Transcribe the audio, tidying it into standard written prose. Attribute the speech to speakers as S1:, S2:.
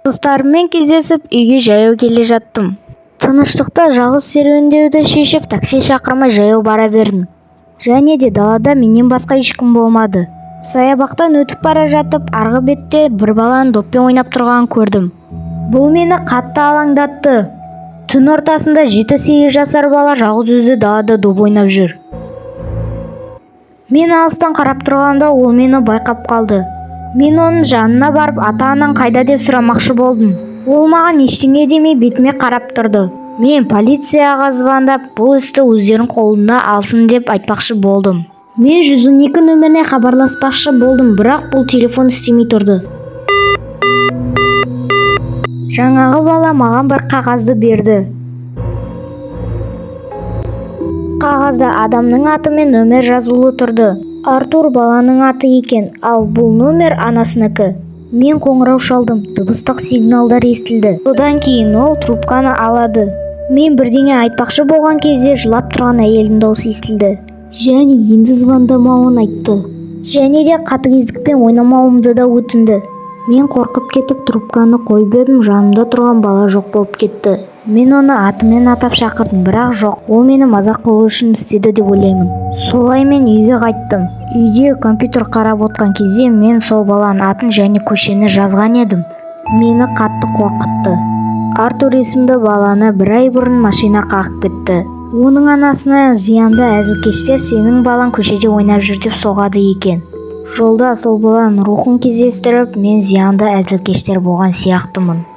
S1: Достарыммен кездесіп, үйге жаяу келе жаттым. Тыныштықта жалғыз серуендеуді шешіп, такси шақырмай жаяу бара бердім. Және де далада менен басқа ешкім болмады. Саябақтан өтіп бара жатып, арғы бетте бір баланың доппен ойнап тұрғанын көрдім. Бұл мені қатты алаңдатты. Түн ортасында 7-8 жасар бала жалғыз өзі далада доп ойнап жүр. Мен алыстан қарап тұрғанда ол мені байқап қалды. Мен оның жанына барып, ата-анаң қайда деп сұрамақшы болдым. Ол маған ештеңе демей бетіме қарап тұрды. Мен полицияға звондап, бұл істі өздерінің қолына алсын деп айтпақшы болдым. Мен 112 нөміріне хабарласпақшы болдым, бірақ бұл телефон істемей тұрды. Жаңағы бала маған бір қағазды берді. Қағазда адамның аты мен нөмір жазулы тұрды. Артур баланың аты екен, ал бұл нөмір анасынікі. Мен қоңырау шалдым, дыбыстық сигналдар естілді. Содан кейін ол трубканы алады. Мен бірдеңе айтпақшы болған кезде жылап тұрған әйелдің даусы естілді. Және енді звондамауын айтты. Және де қатыгездікпен ойнамауымды да өтінді. Мен қорқып кетіп трубканы қойып едім, жанымда тұрған бала жоқ болып кетті. Мен оны атымен атап шақырдым, бірақ жоқ, ол мені мазақ қылу үшін істеді деп ойлаймын. Солай мен үйге қайттым. Үйде компьютер қарап отқан кезде мен сол баланың атын және көшені жазған едім. Мені қатты қорқытты. Артур есімді баланы бір ай бұрын машина қағып кетті. Оның анасына зиянды әзілкештер сенің балаң көшеде ойнап жүр деп соғады екен. Жолда сол баланың рухын кездестіріп, мен зиянды әзілкештер болған сияқтымын.